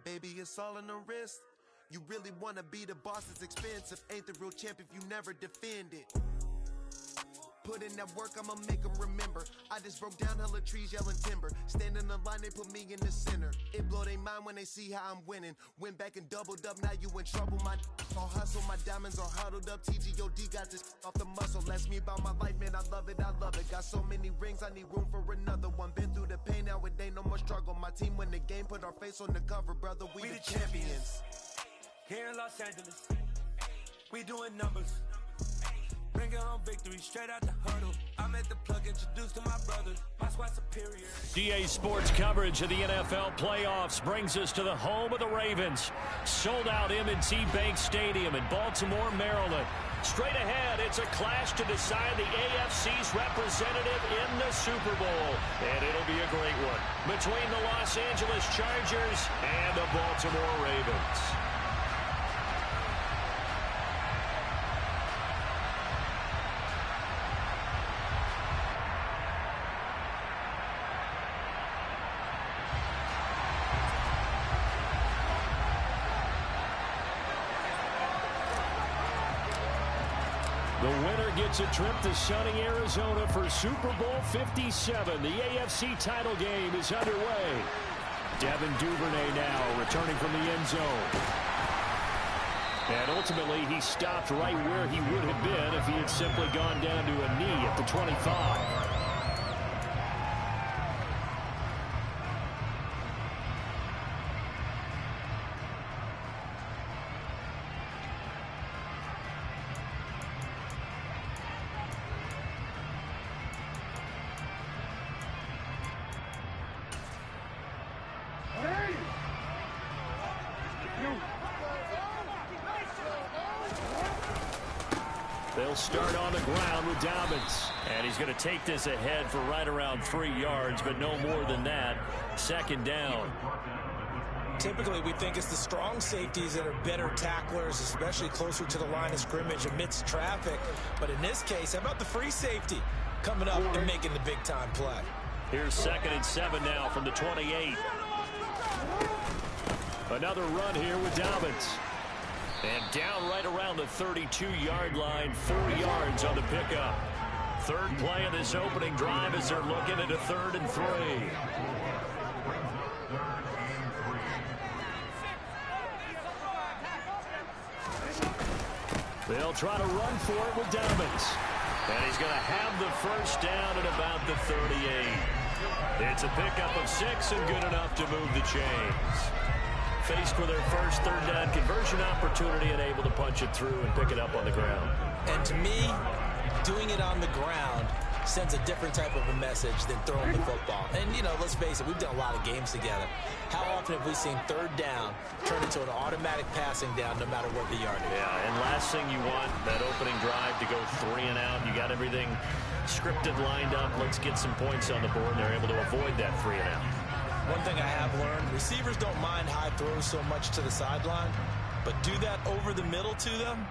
Baby, it's all in the wrist. You really wanna be the boss, it's expensive. Ain't the real champ if you never defend it. Put in that work, I'ma make them remember. I just broke down hella trees, yelling timber. Stand in the line, they put me in the center. It blow their mind when they see how I'm winning. Went back and doubled up, now you in trouble. My all hustle, my diamonds are huddled up. TGOD got this off the muscle. Ask me about my life, man, I love it, I love it. Got so many rings, I need room for another one. Been through the pain, now it ain't no more struggle. My team win the game, put our face on the cover, brother, we the champions. Here in Los Angeles, we doing numbers. Bringing home victory straight out the huddle. I'm at the plug, introduced to my brother. My squad superior. GA Sports coverage of the NFL playoffs brings us to the home of the Ravens. Sold out M&T Bank Stadium in Baltimore, Maryland. Straight ahead, it's a clash to decide the AFC's representative in the Super Bowl. And it'll be a great one between the Los Angeles Chargers and the Baltimore Ravens. The winner gets a trip to sunny Arizona for Super Bowl 57. The AFC title game is underway. Devin Duvernay now returning from the end zone. And ultimately, he stopped right where he would have been if he had simply gone down to a knee at the 25. They'll start on the ground with Dobbins. And he's going to take this ahead for right around 3 yards, but no more than that. Second down. Typically, we think it's the strong safeties that are better tacklers, especially closer to the line of scrimmage amidst traffic. But in this case, how about the free safety coming up and making the big-time play? Here's 2nd and 7 now from the 28. Another run here with Dobbins. And down right around the 32-yard line, 4 yards on the pickup. Third play of this opening drive as they're looking at a 3rd and 3. They'll try to run for it with Dobbins. And he's going to have the first down at about the 38. It's a pickup of 6 and good enough to move the chains. Faced with their first 3rd down conversion opportunity and able to punch it through and pick it up on the ground. And to me, doing it on the ground sends a different type of a message than throwing the football. And, you know, let's face it, we've done a lot of games together. How often have we seen 3rd down turn into an automatic passing down no matter what the yardage? Yeah, and last thing you want, that opening drive to go 3 and out. You got everything scripted, lined up. Let's get some points on the board, and they're able to avoid that 3 and out. One thing I have learned, receivers don't mind high throws so much to the sideline, but do that over the middle to them,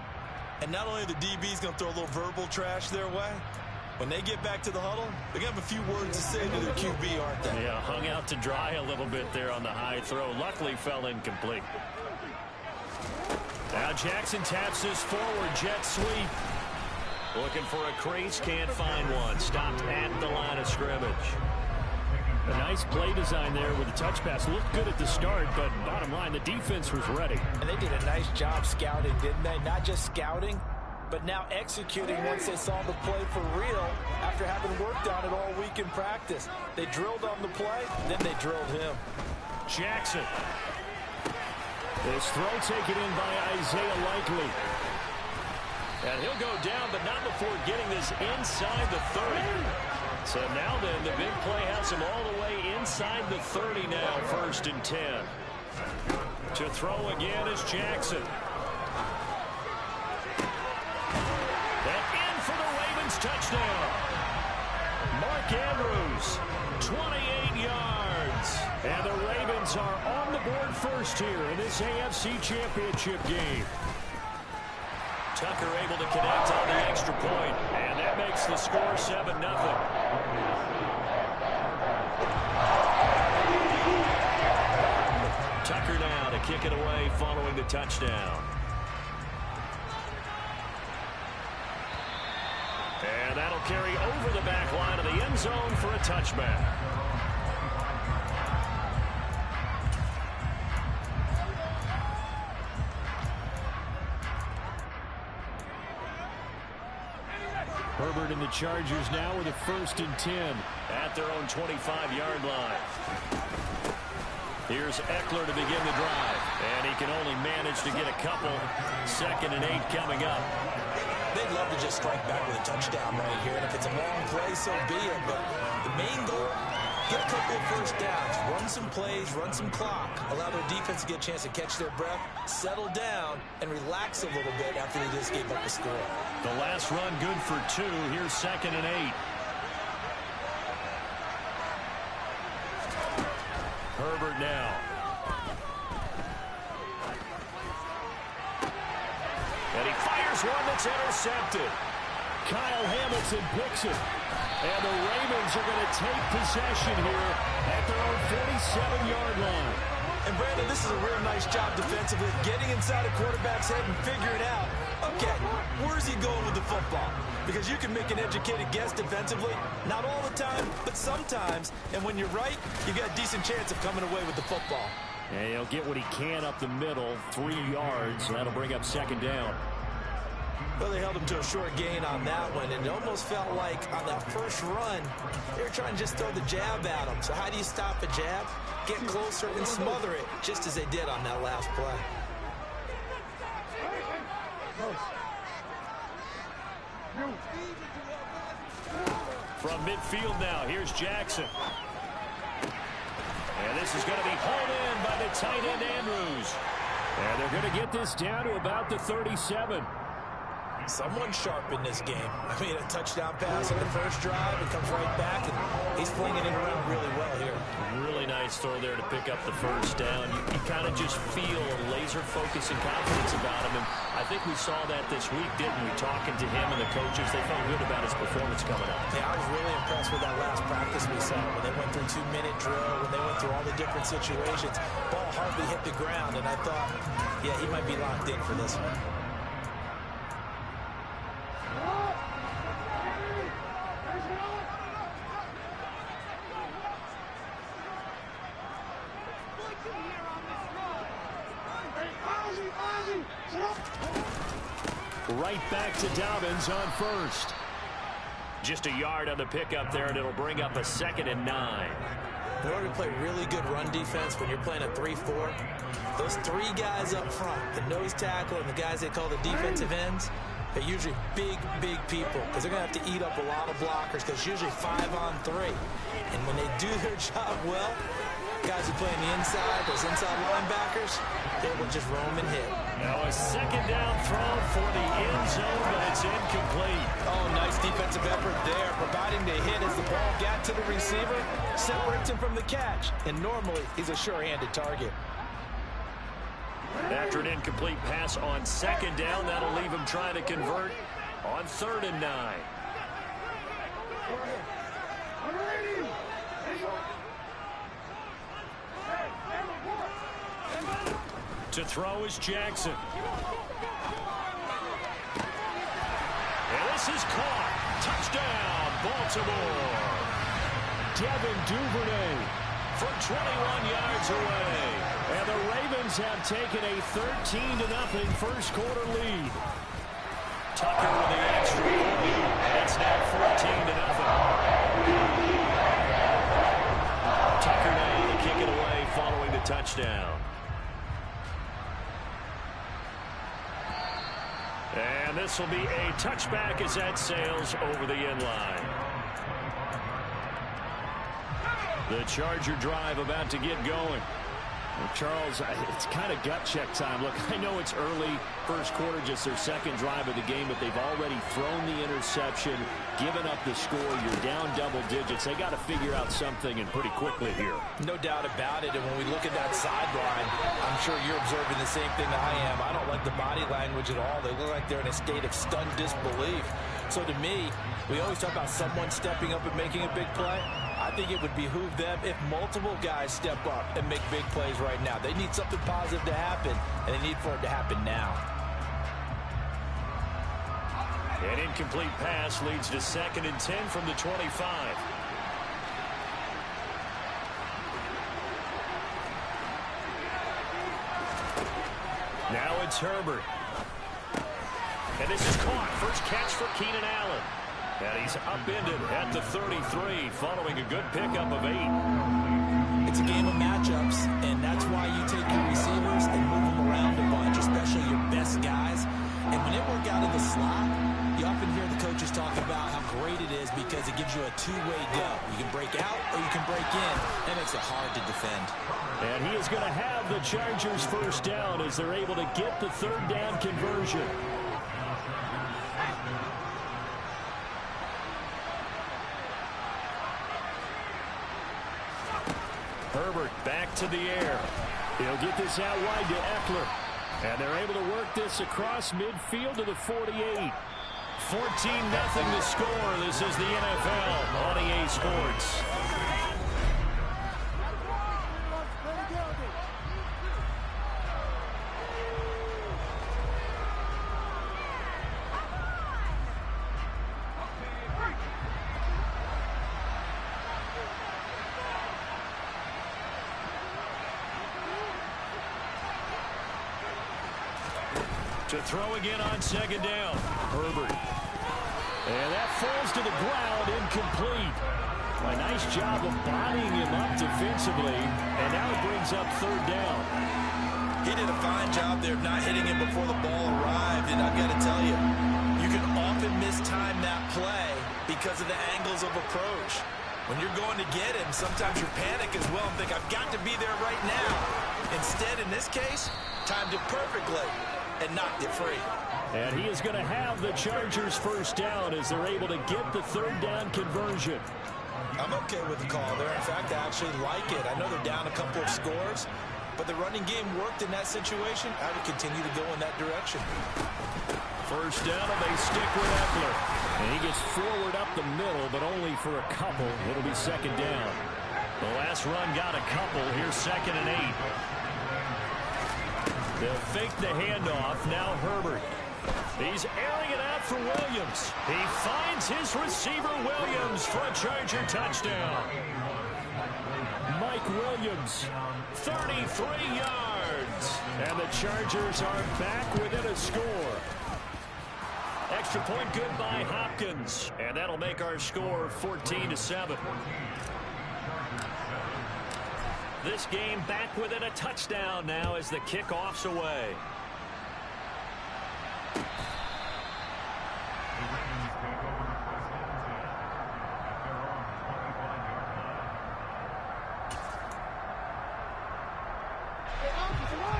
and not only the DB's going to throw a little verbal trash their way, when they get back to the huddle, they're going to have a few words to say to their QB, aren't they? Yeah, hung out to dry a little bit there on the high throw. Luckily fell incomplete. Now Jackson taps this forward, jet sweep. Looking for a crease, can't find one. Stopped at the line of scrimmage. A nice play design there with the touch pass. Looked good at the start, but bottom line, the defense was ready. And they did a nice job scouting, didn't they? Not just scouting, but now executing once they saw the play for real after having worked on it all week in practice. They drilled on the play, then they drilled him. Jackson. This throw taken in by Isaiah Likely. he'll go down, but not before getting this inside the 30. So now then, the big play has him all the way inside the 30 now, 1st and 10. To throw again is Jackson. And in for the Ravens touchdown. Mark Andrews, 28 yards. And the Ravens are on the board first here in this AFC Championship game. Tucker able to connect on the extra point, and that makes the score 7-0. Tucker now to kick it away following the touchdown. And that'll carry over the back line of the end zone for a touchback. Herbert and the Chargers now with a 1st and 10 at their own 25-yard line. Here's Eckler to begin the drive, and he can only manage to get a couple. 2nd and 8 coming up. They'd love to just strike back with a touchdown right here, and if it's a long play, so be it. But the main goal, get a couple of first downs, run some plays, run some clock, allow their defense to get a chance to catch their breath, settle down, and relax a little bit after they just gave up the score. The last run good for 2. Here's 2nd and 8. Herbert now. And he fires one that's intercepted. Kyle Hamilton picks it. And the Ravens are going to take possession here at their own 47-yard line. And, Brandon, this is a real nice job defensively, getting inside a quarterback's head and figuring out, okay, where's he going with the football? Because you can make an educated guess defensively, not all the time, but sometimes. And when you're right, you got a decent chance of coming away with the football. And he'll get what he can up the middle, 3 yards, and that'll bring up 2nd down. Well, they held him to a short gain on that one, and it almost felt like on that first run, they were trying to just throw the jab at him. So how do you stop a jab? Get closer and smother it, just as they did on that last play. From midfield now, here's Jackson. And this is going to be hauled in by the tight end Andrews. And they're going to get this down to about the 37. Someone sharp in this game. I mean, a touchdown pass on the first drive. It comes right back, and he's flinging it around really well here. Really nice throw there to pick up the first down. You kind of just feel a laser focus and confidence about him. And I think we saw that this week, didn't we? Talking to him and the coaches, they felt good about his performance coming up. Yeah, I was really impressed with that last practice we saw when they went through 2-minute drill, when they went through all the different situations. Ball hardly hit the ground, and I thought, yeah, he might be locked in for this one. Right back to Dobbins on 1st. Just a yard on the pickup there, and it'll bring up a 2nd and 9. In order to play really good run defense when you're playing a 3-4, those 3 guys up front, the nose tackle and the guys they call the defensive ends, they're usually big, big people because they're going to have to eat up a lot of blockers because it's usually 5-on-3. And when they do their job well, guys who play on the inside, those inside linebackers, they will just roam and hit. Now a 2nd down throw for the end zone, but it's incomplete. Oh, nice defensive effort there, providing the hit as the ball got to the receiver, separates him from the catch, and normally he's a sure-handed target. After an incomplete pass on 2nd down, that'll leave him trying to convert on 3rd and 9. To throw is Jackson. And this is caught. Touchdown, Baltimore. Devin Duvernay from 21 yards away. And the Ravens have taken a 13-0 first quarter lead. Tucker with the extra point. And it's now 14-0. Tucker now to kick it away following the touchdown. And this will be a touchback as that sails over the end line. The Charger drive about to get going. Well, Charles, it's kind of gut check time. Look, I know it's early, first quarter, just their second drive of the game, but they've already thrown the interception, given up the score. You're down double digits. They got to figure out something, and pretty quickly here. No doubt about it. And when we look at that sideline, I'm sure you're observing the same thing that I am. I don't like the body language at all. They look like they're in a state of stunned disbelief. So to me, we always talk about someone stepping up and making a big play. I think it would behoove them if multiple guys step up and make big plays right now. They need something positive to happen, and they need for it to happen now. An incomplete pass leads to 2nd and 10 from the 25. Now it's Herbert. And this is caught. First catch for Keenan Allen. And he's upended at the 33 following a good pickup of 8. It's a game of matchups, and that's why you take your receivers and move them around a bunch, especially your best guys. And when it works out in the slot, you often hear the coaches talk about how great it is because it gives you a two-way go. You can break out or you can break in. That makes it hard to defend. And he is going to have the Chargers first down as they're able to get the third down conversion. Herbert back to the air. He'll get this out wide to Eckler. And they're able to work this across midfield to the 48. 14-0 the score. This is the NFL on EA Sports. To throw again on 2nd down. Herbert. And that falls to the ground, incomplete. A nice job of bodying him up defensively. And now it brings up 3rd down. He did a fine job there of not hitting him before the ball arrived. And I've got to tell you, you can often mistime that play because of the angles of approach. When you're going to get him, sometimes you panic as well and think, I've got to be there right now. Instead, in this case, timed it perfectly and knocked it free. And he is going to have the Chargers first down as they're able to get the 3rd down conversion. I'm okay with the call there. In fact, I actually like it. I know they're down a couple of scores, but the running game worked in that situation. I would continue to go in that direction. First down, and they stick with Eckler. And he gets forward up the middle, but only for a couple. It'll be 2nd down. The last run got a couple. Here's 2nd and 8. They'll fake the handoff. Now Herbert. He's airing it out for Williams. He finds his receiver Williams for a Charger touchdown. Mike Williams, 33 yards. And the Chargers are back within a score. Extra point good by Hopkins. And that'll make our score 14-7. This game back within a touchdown now as the kickoff's away.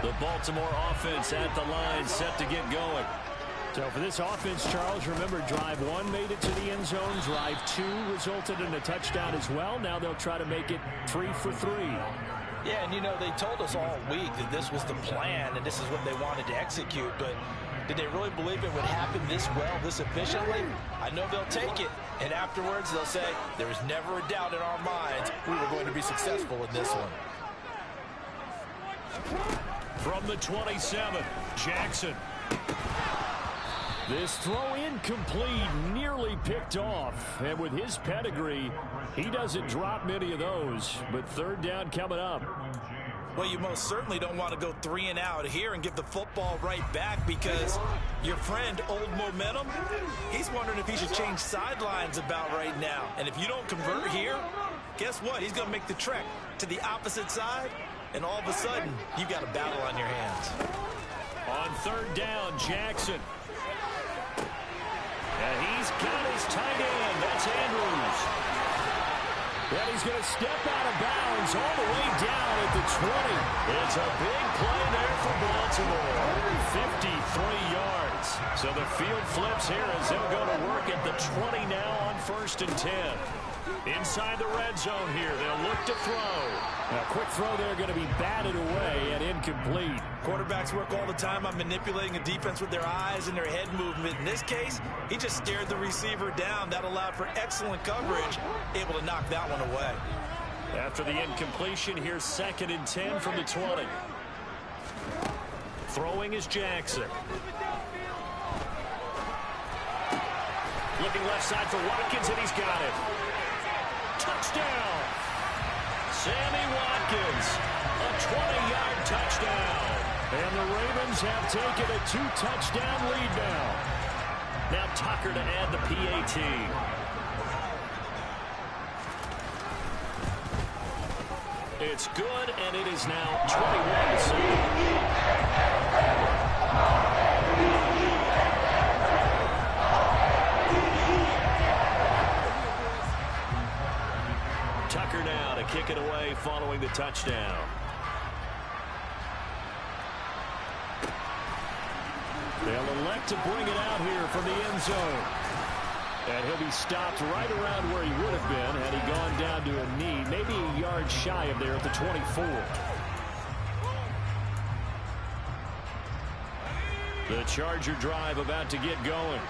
The Baltimore offense at the line set to get going. So for this offense, Charles, remember drive 1 made it to the end zone. Drive 2 resulted in a touchdown as well. Now they'll try to make it 3 for 3. Yeah, and you know, they told us all week that this was the plan and this is what they wanted to execute, but did they really believe it would happen this well, this efficiently? I know they'll take it, and afterwards they'll say, there was never a doubt in our minds we were going to be successful in this one. From the 27, Jackson. This throw incomplete, nearly picked off. And with his pedigree, he doesn't drop many of those. But 3rd down coming up. Well, you most certainly don't want to go 3 and out here and get the football right back because your friend, Old Momentum, he's wondering if he should change sidelines about right now. And if you don't convert here, guess what? He's going to make the trek to the opposite side, and all of a sudden, you've got a battle on your hands. On 3rd down, Jackson. And he's going to step out of bounds all the way down at the 20. It's a big play there for Baltimore. 53 yards. So the field flips here as they'll go to work at the 20 now on 1st and 10. Inside the red zone here, they'll look to throw. A quick throw there going to be batted away and incomplete. Quarterbacks work all the time on manipulating a defense with their eyes and their head movement. In this case, he just stared the receiver down. That allowed for excellent coverage, able to knock that one away. After the incompletion, here's 2nd and 10 from the 20. Throwing is Jackson. Looking left side for Watkins, and he's got it. Touchdown! Sammy Watkins, a 20-yard touchdown. And the Ravens have taken a 2-touchdown lead now. Now Tucker to add the PAT. It's good, and it is now 21-7. Tucker now to kick it away following the touchdown. They'll elect to bring it out here from the end zone. And he'll be stopped right around where he would have been had he gone down to a knee, maybe a yard shy of there at the 24. The Charger drive about to get going.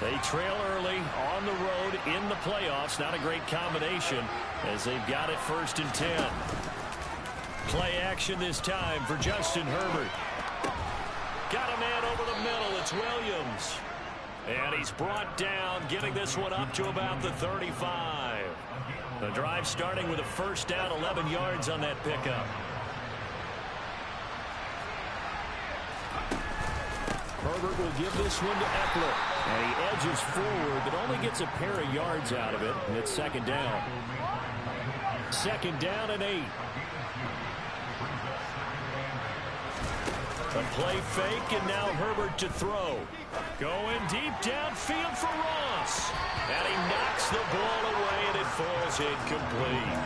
They trail early on the road in the playoffs. Not a great combination as they've got it 1st and 10. Play action this time for Justin Herbert. Got a man over the middle. It's Williams. And he's brought down, getting this one up to about the 35. The drive starting with a 1st down, 11 yards on that pickup. Herbert will give this one to Eckler. And he edges forward, but only gets a pair of yards out of it. And it's 2nd down. 2nd down and 8. A play fake, and now Herbert to throw. Going deep downfield for Ross. And he knocks the ball away, and it falls incomplete.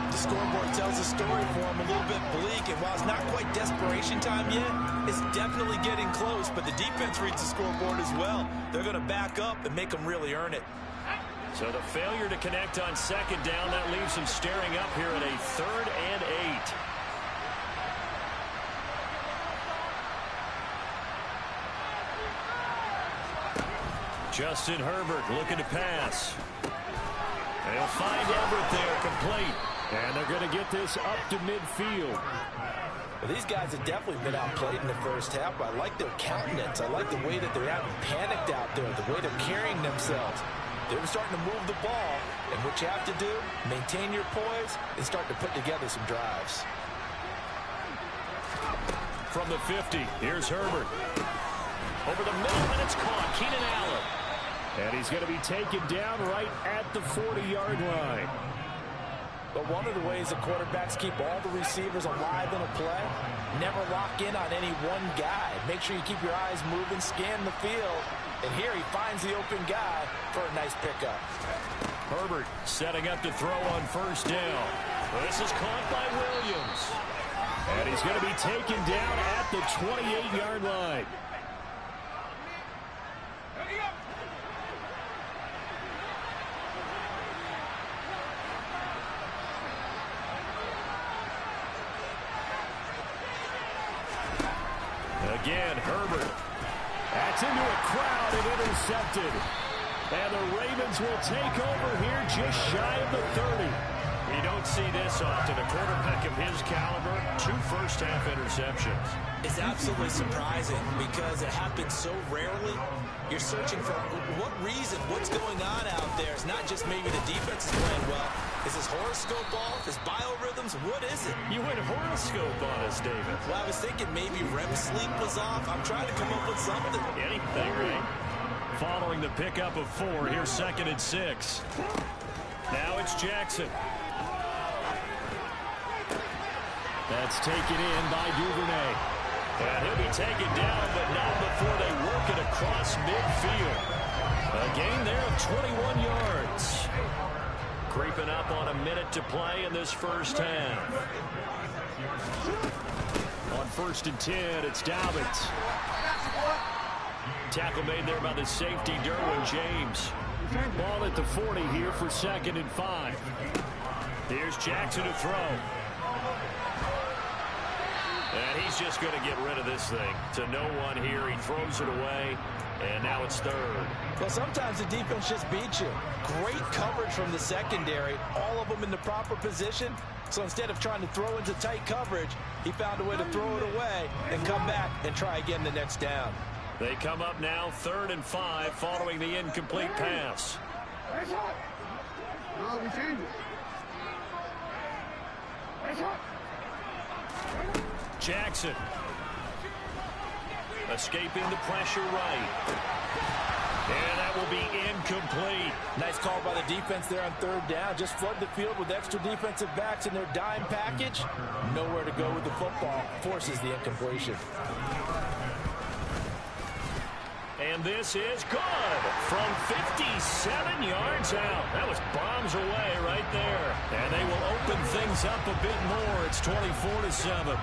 The scoreboard tells a story for him, a little bit bleak, and while it's not quite desperation time yet, it's definitely getting close, but the defense reads the scoreboard as well. They're going to back up and make them really earn it. So the failure to connect on 2nd down, that leaves him staring up here at a 3rd and 8. Justin Herbert looking to pass. They'll find Everett there, complete. And they're going to get this up to midfield. Well, these guys have definitely been outplayed in the 1st half. I like their countenance. I like the way that they're having panicked out there, the way they're carrying themselves. They're starting to move the ball, and what you have to do, maintain your poise and start to put together some drives. From the 50, here's Herbert. Over the middle, and it's caught. Keenan Allen. And he's going to be taken down right at the 40-yard line. But one of the ways that quarterbacks keep all the receivers alive in a play, never lock in on any one guy. Make sure you keep your eyes moving, scan the field. And here he finds the open guy for a nice pickup. Herbert setting up to throw on 1st down. This is caught by Williams. And he's going to be taken down at the 28-yard line. Again, Herbert. That's into a crowd and intercepted. And the Ravens will take over here just shy of the 30. You don't see this often. A quarterback of his caliber, 2 first-half interceptions. It's absolutely surprising because it happens so rarely. You're searching for what reason, what's going on out there. It's not just maybe the defense is playing well. Is his horoscope off? His biorhythms? What is it? You went horoscope on us, David. Well, I was thinking maybe REM sleep was off. I'm trying to come up with something. Anything, right? Following the pickup of 4, here's 2nd and 6. Now it's Jackson. That's taken in by Duvernay. And he'll be taken down, but not before they work it across midfield. A gain there of 21 yards. Creeping up on a minute to play in this first half. On 1st and 10, it's Dobbins. Tackle made there by the safety, Derwin James. Ball at the 40 here for 2nd and 5. Here's Jackson to throw. And he's just going to get rid of this thing. To no one here. He throws it away. And now it's 3rd. Well, sometimes the defense just beats you. Great coverage from the secondary. All of them in the proper position. So instead of trying to throw into tight coverage, he found a way to throw it away and come back and try again the next down. They come up now 3rd and 5 following the incomplete pass. Jackson. Escaping the pressure right. And that will be incomplete. Nice call by the defense there on 3rd down. Just flood the field with extra defensive backs in their dime package. Nowhere to go with the football. Forces the incompletion. And this is good from 57 yards out. That was bombs away right there. And they will open things up a bit more. It's 24-7.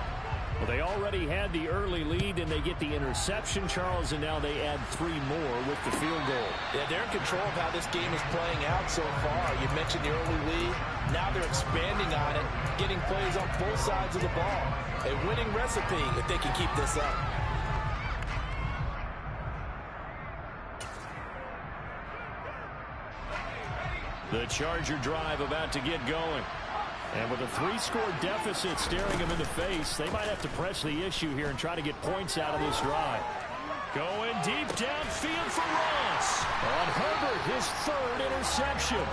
Well, they already had the early lead, and they get the interception, Charles, and now they add 3 more with the field goal. Yeah, they're in control of how this game is playing out so far. You mentioned the early lead. Now they're expanding on it, getting plays on both sides of the ball. A winning recipe if they can keep this up. The Charger drive about to get going. And with a 3-score deficit staring them in the face, they might have to press the issue here and try to get points out of this drive. Going deep downfield for Ross. On Herbert, his 3rd interception.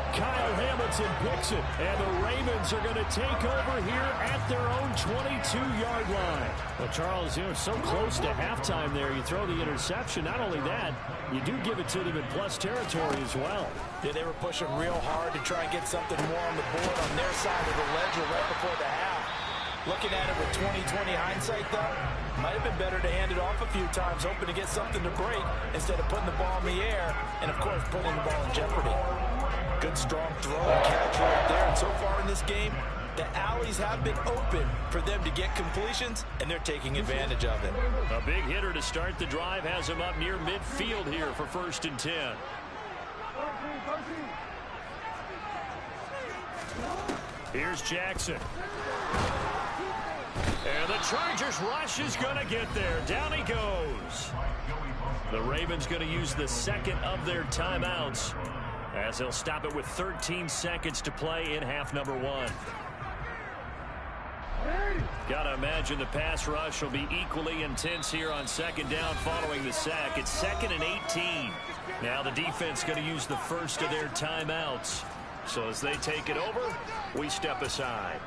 Kyle Hamilton picks it, and the Ravens are going to take over here at their own 22-yard line. Well, Charles, so close to halftime there. You throw the interception. Not only that, you do give it to them in plus territory as well. Yeah, they were pushing real hard to try and get something more on the board on their side of the ledger right before the half. Looking at it with 20/20 hindsight, though, might have been better to hand it off a few times, hoping to get something to break instead of putting the ball in the air and, of course, putting the ball in jeopardy. Good, strong throw and catch right there. And so far in this game, the alleys have been open for them to get completions, and they're taking advantage of it. A big hitter to start the drive has him up near midfield here for 1st and 10. Here's Jackson. And the Chargers rush is going to get there. Down he goes. The Ravens going to use the 2nd of their timeouts, as they'll stop it with 13 seconds to play in half number 1. Gotta imagine the pass rush will be equally intense here on 2nd down following the sack. It's 2nd and 18. Now the defense going to use the 1st of their timeouts. So as they take it over, we step aside.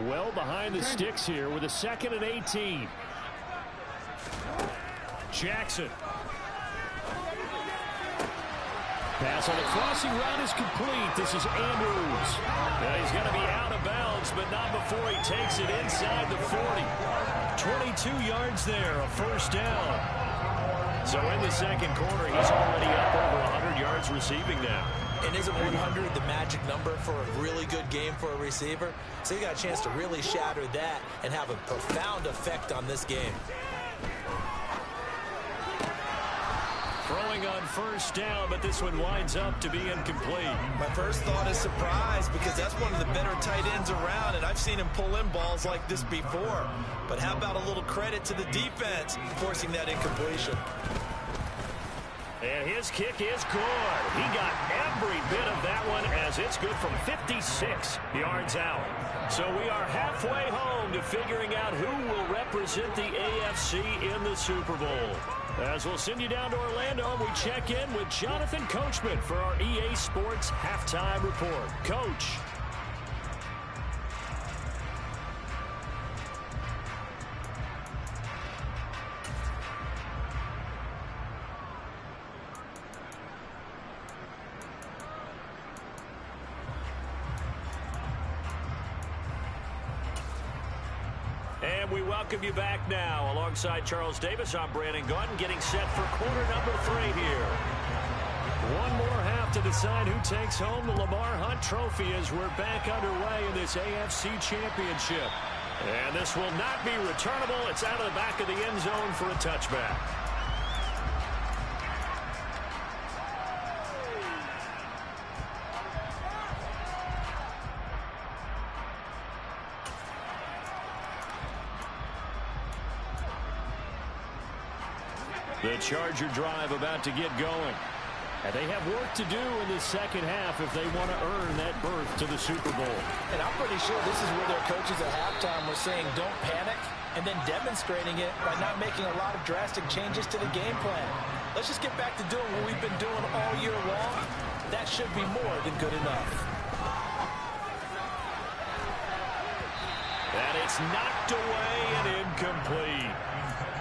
Well behind the sticks here with a 2nd and 18. Jackson. Pass on the crossing route is complete. This is Andrews. Now he's going to be out of bounds, but not before he takes it inside the 40. 22 yards there, a 1st down. So in the 2nd quarter, he's already up over 100 yards receiving now. And isn't 100 the magic number for a really good game for a receiver? So you got a chance to really shatter that and have a profound effect on this game. Throwing on 1st down, but this one winds up to be incomplete. My first thought is surprise, because that's one of the better tight ends around, and I've seen him pull in balls like this before. But how about a little credit to the defense forcing that incompletion? And his kick is good. He got every bit of that one, as it's good from 56 yards out. So we are halfway home to figuring out who will represent the AFC in the Super Bowl. As we'll send you down to Orlando, and we check in with Jonathan Coachman for our EA Sports Halftime Report. Coach. And we welcome you back now. Alongside Charles Davis, I'm Brandon Gaudin, getting set for quarter number 3 here. One more half to decide who takes home the Lamar Hunt Trophy as we're back underway in this AFC Championship. And this will not be returnable. It's out of the back of the end zone for a touchback. The Charger drive about to get going. And they have work to do in the second half if they want to earn that berth to the Super Bowl. And I'm pretty sure this is where their coaches at halftime were saying don't panic, and then demonstrating it by not making a lot of drastic changes to the game plan. Let's just get back to doing what we've been doing all year long. That should be more than good enough. And it's knocked away and incomplete.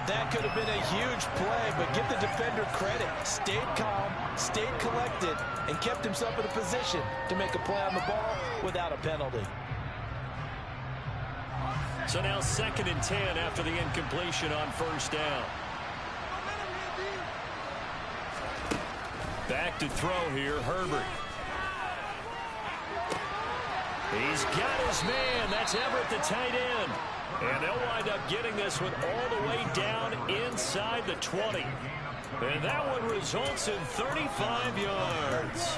That could have been a huge play, but give the defender credit. Stayed calm, stayed collected, and kept himself in a position to make a play on the ball without a penalty. So now 2nd and 10 after the incompletion on first down. Back to throw here, Herbert. He's got his man. That's Everett, the tight end. And they'll wind up getting this one all the way down inside the 20. And that one results in 35 yards.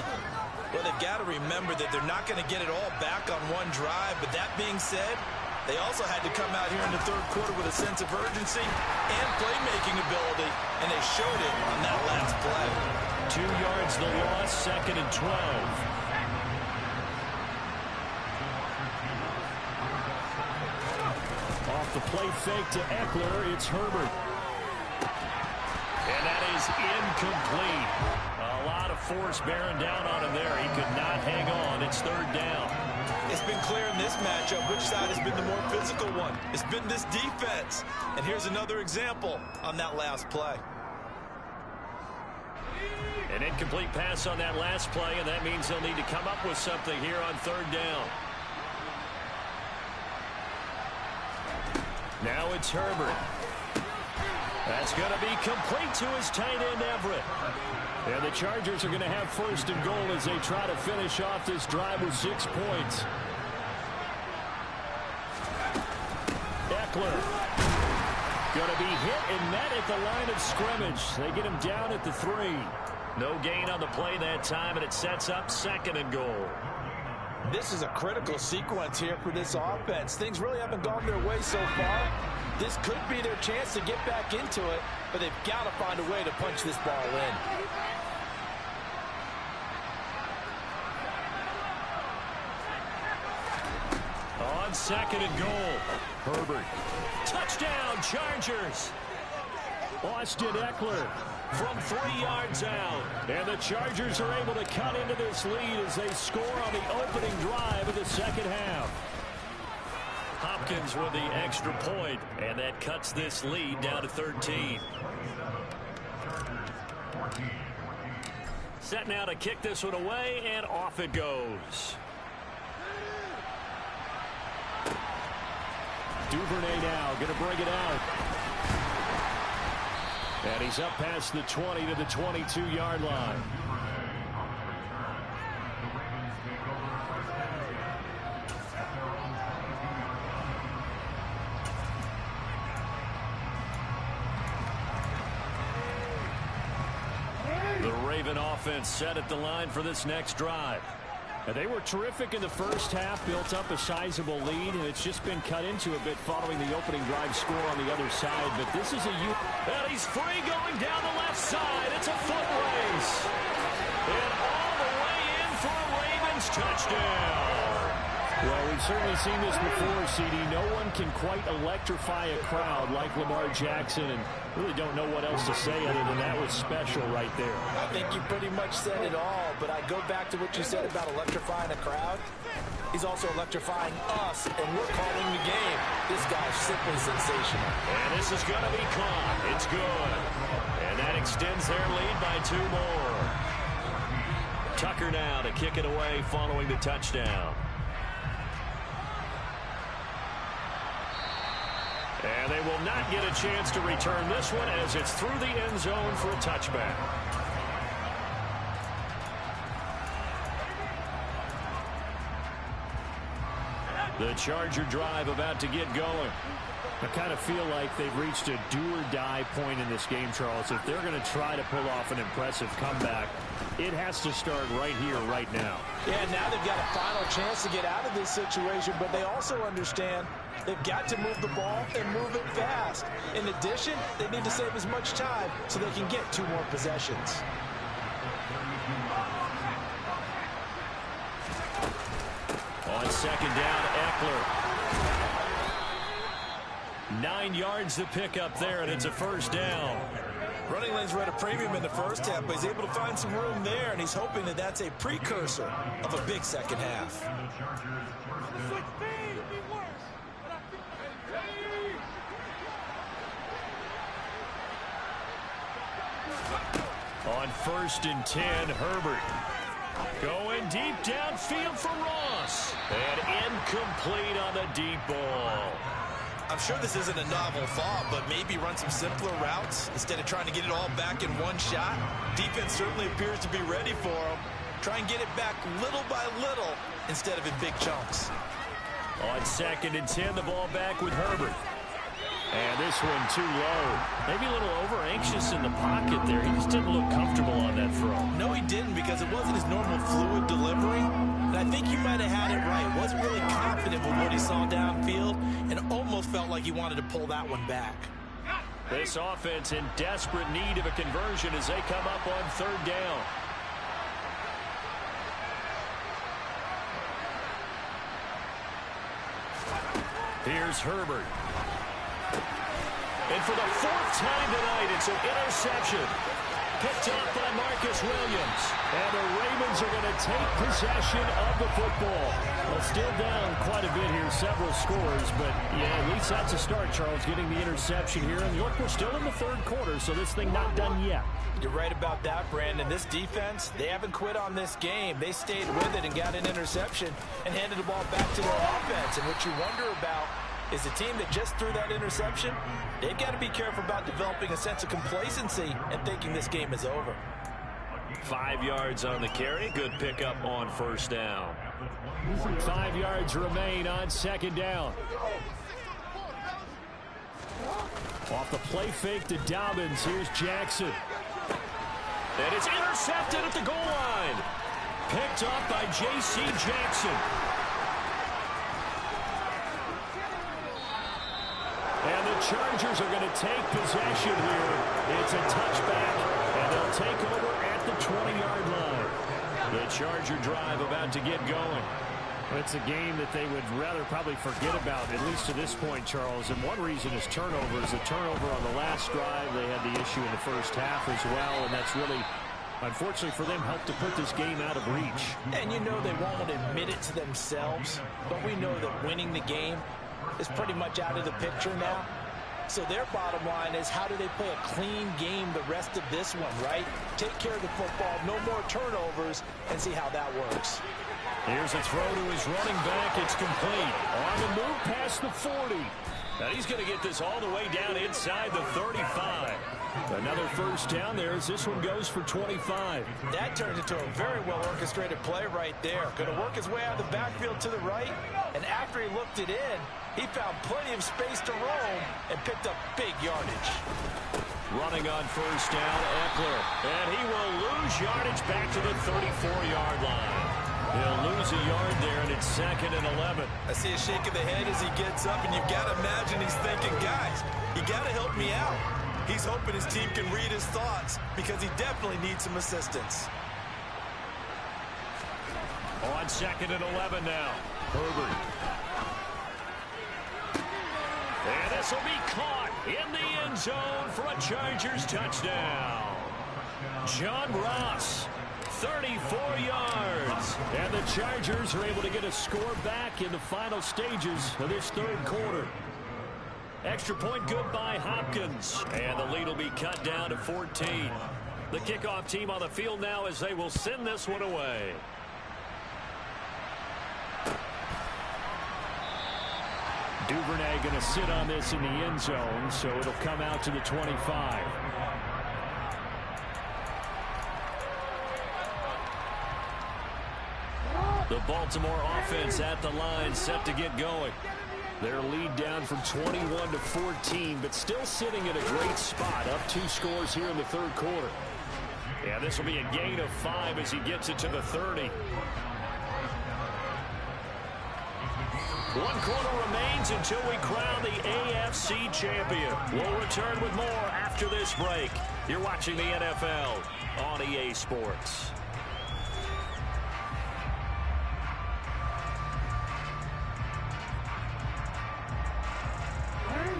Well, they've got to remember that they're not going to get it all back on one drive. But that being said, they also had to come out here in the third quarter with a sense of urgency and playmaking ability. And they showed it on that last play. 2 yards the loss, 2nd and 12. Off the play fake to Eckler, it's Herbert. And that is incomplete. A lot of force bearing down on him there. He could not hang on. It's 3rd down. It's been clear in this matchup which side has been the more physical one. It's been this defense. And here's another example on that last play. An incomplete pass on that last play, and that means they'll need to come up with something here on 3rd down. Now it's Herbert. That's going to be complete to his tight end, Everett. And the Chargers are going to have 1st and goal as they try to finish off this drive with 6 points. Eckler. Going to be hit and met at the line of scrimmage. They get him down at the 3. No gain on the play that time, and it sets up 2nd and goal. This is a critical sequence here for this offense. Things really haven't gone their way so far. This could be their chance to get back into it, but they've got to find a way to punch this ball in. On 2nd and goal, Herbert. Touchdown, Chargers. Austin Eckler from 3 yards out. And the Chargers are able to cut into this lead as they score on the opening drive of the second half. Hopkins with the extra point, and that cuts this lead down to 13. Set now to kick this one away, and off it goes. Duvernay now going to bring it out. And he's up past the 20 to the 22-yard line. The Raven offense set at the line for this next drive. And they were terrific in the first half, built up a sizable lead, and it's just been cut into a bit following the opening drive score on the other side. But this is and he's free going down the left side. It's a foot race. And all the way in for a Ravens touchdown. Well, we've certainly seen this before, CD. No one can quite electrify a crowd like Lamar Jackson, and really don't know what else to say other than that was special right there. I think you pretty much said it all, but I go back to what you said about electrifying a crowd. He's also electrifying us, and we're calling the game. This guy's simply sensational. And this is going to be caught. It's good. And that extends their lead by 2 more. Tucker now to kick it away following the touchdown. And they will not get a chance to return this one as it's through the end zone for a touchback. The Charger drive about to get going. I kind of feel like they've reached a do-or-die point in this game, Charles. If they're going to try to pull off an impressive comeback, it has to start right here, right now. Yeah, now they've got a final chance to get out of this situation, but they also understand they've got to move the ball and move it fast. In addition, they need to save as much time so they can get 2 more possessions. On second down, Eckler. 9 yards to pick up there, and it's a first down. Running lanes were at a premium in the first half, but he's able to find some room there, and he's hoping that that's a precursor of a big second half. On 1st and 10, Herbert. Going deep downfield for Ross. And incomplete on the deep ball. I'm sure this isn't a novel thought, but maybe run some simpler routes instead of trying to get it all back in one shot. Defense certainly appears to be ready for him. Try and get it back little by little instead of in big chunks. On 2nd and 10, the ball back with Herbert. And this one too low. Maybe a little over-anxious in the pocket there. He just didn't look comfortable on that throw. No, he didn't, because it wasn't his normal fluid delivery. And I think you might have had it right. Wasn't really confident with what he saw downfield and almost felt like he wanted to pull that one back. This offense in desperate need of a conversion as they come up on 3rd down. Here's Herbert. And for the 4th time tonight, it's an interception. Picked off by Marcus Williams. And the Ravens are going to take possession of the football. Well, still down quite a bit here, several scores. But, yeah, at least that's a start, Charles, getting the interception here. And look, we're still in the 3rd quarter, so this thing not done yet. You're right about that, Brandon. This defense, they haven't quit on this game. They stayed with it and got an interception and handed the ball back to their offense. And what you wonder about is the team that just threw that interception, they've got to be careful about developing a sense of complacency and thinking this game is over. 5 yards on the carry. Good pickup on 1st down. 5 yards remain on 2nd down. Off the play fake to Dobbins. Here's Jackson. And it's intercepted at the goal line. Picked up by J.C. Jackson. And the Chargers are going to take possession here. It's a touchback, and they'll take over at the 20-yard line. The Charger drive about to get going. It's a game that they would rather probably forget about, at least to this point, Charles. And one reason is turnovers. The turnover on the last drive, they had the issue in the first half as well, and that's really, unfortunately for them, helped to put this game out of reach. And you know they won't admit it to themselves, but we know that winning the game is pretty much out of the picture now. So their bottom line is, how do they play a clean game the rest of this one, right? Take care of the football, no more turnovers, and see how that works. Here's a throw to his running back. It's complete. On the move past the 40. And he's going to get this all the way down inside the 35. Another first down there as this one goes for 25. That turned into a very well-orchestrated play right there. Going to work his way out of the backfield to the right, and after he looked it in, he found plenty of space to roam and picked up big yardage. Running on first down, Eckler. And he will lose yardage back to the 34-yard line. He'll lose a yard there, and it's 2nd and 11. I see a shake of the head as he gets up, and you've got to imagine he's thinking, guys, you got to help me out. He's hoping his team can read his thoughts because he definitely needs some assistance. On 2nd and 11 now, Herbert. And this will be caught in the end zone for a Chargers touchdown. John Ross, 34 yards. And the Chargers are able to get a score back in the final stages of this 3rd quarter. Extra point good by Hopkins. And the lead will be cut down to 14. The kickoff team on the field now as they will send this one Duvernay going to sit on this in the end zone, so it'll come out to the 25. The Baltimore offense at the line, set to get going. Their lead down from 21 to 14, but still sitting at a great spot, up 2 scores here in the third quarter. Yeah, this will be a gain of 5 as he gets it to the 30. 1 quarter remains until we crown the AFC champion. We'll return with more after this break. You're watching the NFL on EA Sports.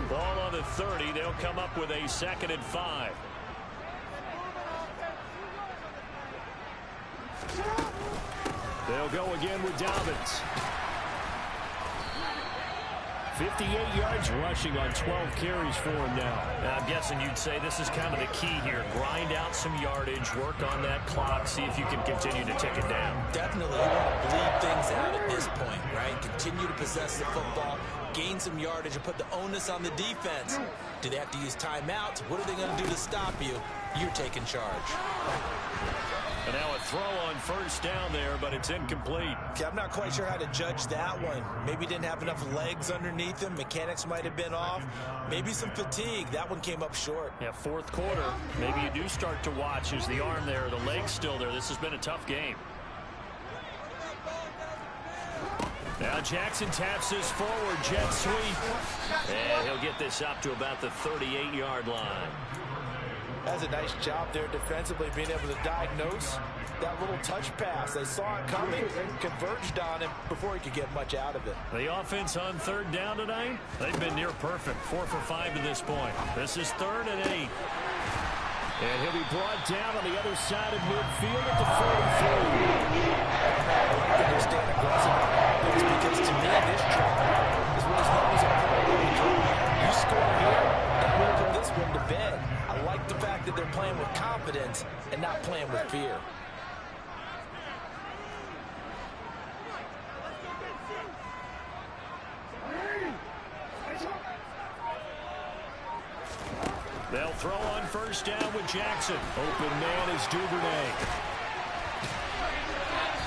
Ball on the 30. They'll come up with a 2nd and 5. They'll go again with Dobbins. 58 yards rushing on 12 carries for him now. I'm guessing you'd say this is kind of the key here. Grind out some yardage, work on that clock, see if you can continue to tick it down. Definitely, you want to bleed things out at this point, right? Continue to possess the football, gain some yardage, and put the onus on the defense. Do they have to use timeouts? What are they going to do to stop you? You're taking charge. And now a throw on first down there, but it's incomplete. Okay, I'm not quite sure how to judge that one. Maybe didn't have enough legs underneath him. Mechanics might have been off. Maybe some fatigue. That one came up short. Yeah, 4th quarter. Maybe you do start to watch. Is the arm there, the leg's still there? This has been a tough game. Now Jackson taps this forward, jet sweep. And he'll get this up to about the 38-yard line. Has a nice job there defensively, being able to diagnose that little touch pass. They saw it coming, converged on him before he could get much out of it. The offense on 3rd down tonight, they've been near perfect. 4 for 5 to this point. This is 3rd and 8. And he'll be brought down on the other side of midfield at the 43. I understand aggressive offense because to me this track is what as long as you score here, and we'll put this one to bed. I like the fact that they're playing with confidence and not playing with fear. They'll throw on first down with Jackson. Open man is Duvernay.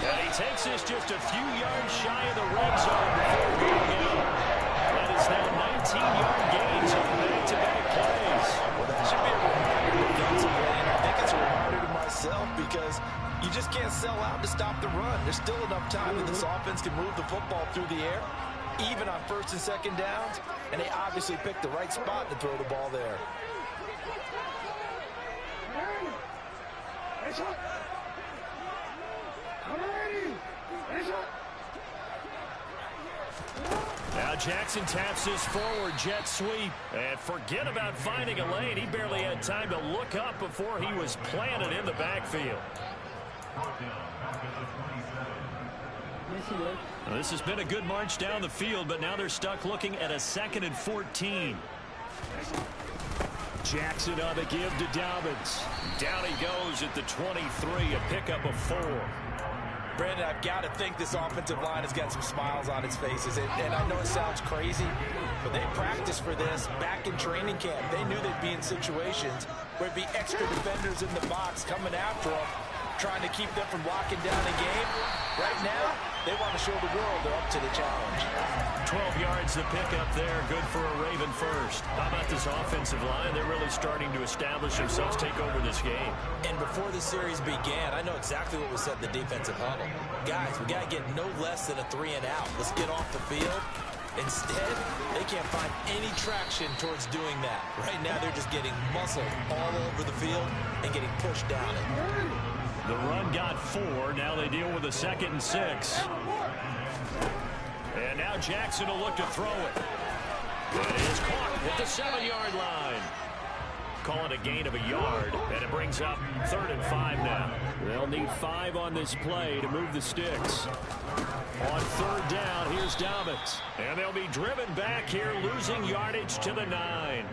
And he takes this just a few yards shy of the red zone before going out. That is now 19-yard gains on back-to-back plays. Well, that should be a reminder defensively, and I think it's a reminder to myself because you just can't sell out to stop the run. There's still enough time that this offense can move the football through the air, even on 1st and 2nd downs, and they obviously picked the right spot to throw the ball there. Now Jackson taps his forward jet sweep. And forget about finding a lane. He barely had time to look up before he was planted in the backfield. Now, this has been a good march down the field, but now they're stuck looking at a 2nd and 14. Jackson on the give to Dobbins. Down he goes at the 23, a pickup of 4. Brandon, I've got to think this offensive line has got some smiles on its faces. And I know it sounds crazy, but they practiced for this back in training camp. They knew they'd be in situations where it'd be extra defenders in the box coming after them, trying to keep them from locking down a game. Right now, they want to show the world they're up to the challenge. 12 yards to pick up there. Good for a Raven first. How about this offensive line? They're really starting to establish themselves, take over this game. And before the series began, I know exactly what was said in the defensive huddle. Guys, we got to get no less than a 3 and out. Let's get off the field. Instead, they can't find any traction towards doing that. Right now, they're just getting muscled all over the field and getting pushed down it. The run got 4. Now they deal with a 2nd and 6. And now Jackson will look to throw it. It is caught at the 7-yard line. Call it a gain of a yard, and it brings up 3rd and 5 now. They'll need 5 on this play to move the sticks. On 3rd down, here's Dobbins. And they'll be driven back here, losing yardage to the 9.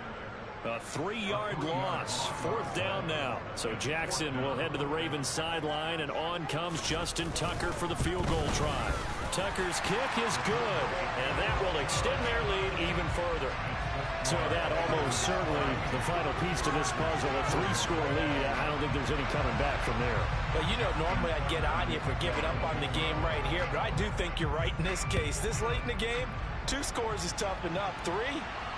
A 3-yard loss. 4th down now. So Jackson will head to the Ravens sideline, and on comes Justin Tucker for the field goal try. Tucker's kick is good, and that will extend their lead even further. So that almost certainly the final piece to this puzzle, a 3-score lead. I don't think there's any coming back from there. Well, you know, normally I'd get on you for giving up on the game right here, but I do think you're right in this case. This late in the game, 2 scores is tough enough. 3,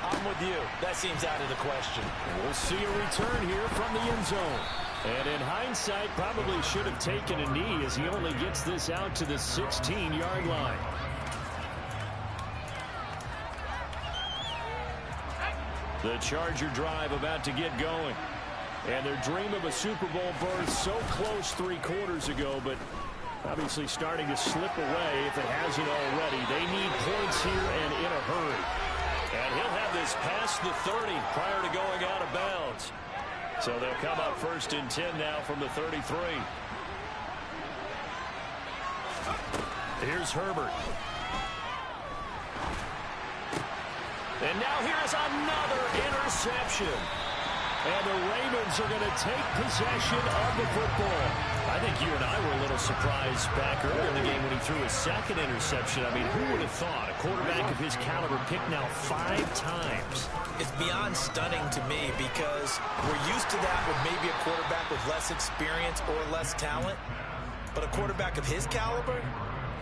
I'm with you. That seems out of the question. We'll see a return here from the end zone. And in hindsight, probably should have taken a knee as he only gets this out to the 16-yard line. The Charger drive about to get going. And their dream of a Super Bowl berth so close 3 quarters ago, but obviously starting to slip away if it hasn't already. They need points here and in a hurry. And he'll have this past the 30 prior to going out of bounds. So they'll come up 1st and 10 now from the 33. Here's Herbert. And now here's another interception. And the Ravens are going to take possession of the football. I think you and I were a little surprised back earlier in the game when he threw his 2nd interception. I mean, who would have thought a quarterback of his caliber picked now 5 times? It's beyond stunning to me because we're used to that with maybe a quarterback with less experience or less talent. But a quarterback of his caliber,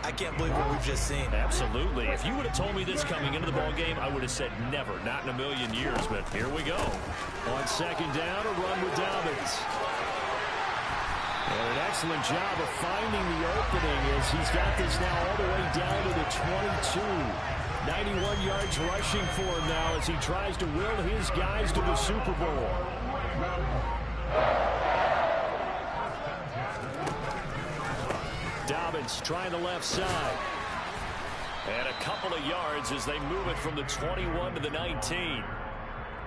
I can't believe what we've just seen. Absolutely. If you would have told me this coming into the ball game, I would have said never, not in a million years. But here we go. On 2nd down, a run with Dobbins. And an excellent job of finding the opening as he's got this now all the way down to the 22. 91 yards rushing for him now as he tries to will his guys to the Super Bowl. Dobbins trying the left side. And a couple of yards as they move it from the 21 to the 19.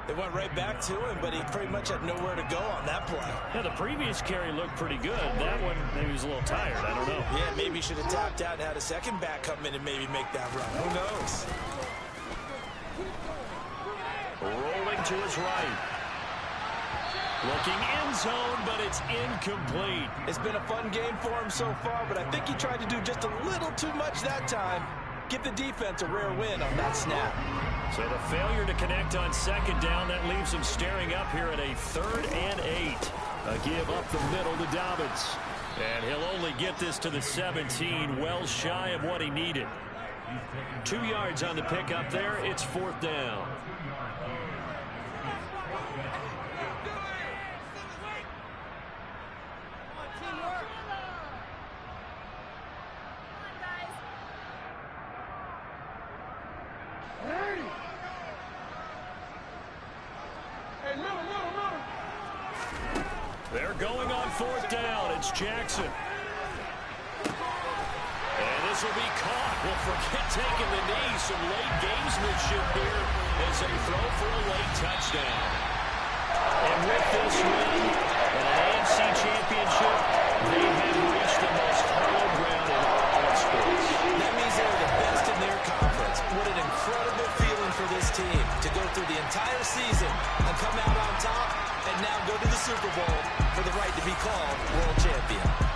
They went right back to him, but he pretty much had nowhere to go on that play. Yeah, the previous carry looked pretty good. That one, maybe he was a little tired. I don't know. Yeah, maybe he should have tapped out and had a second back come in and maybe make that run. Who knows? Rolling to his right. Looking end zone, but it's incomplete. It's been a fun game for him so far, but I think he tried to do just a little too much that time. Give the defense a rare win on that snap. So the failure to connect on 2nd down, that leaves him staring up here at a 3rd and 8. A give up the middle to Dobbins. And he'll only get this to the 17, well shy of what he needed. 2 yards on the pickup there. It's 4th down. They're going on 4th down. It's Jackson. And this will be caught. Well, forget taking the knee. Some late gamesmanship here as they throw for a late touchdown. And with this win and an AFC championship, they have reached the most hallowed ground in all of sports. That means they're the best in their conference. What an incredible feeling for this team to go through the entire season and come out on top and now go to the Super Bowl for the right to be called world champion.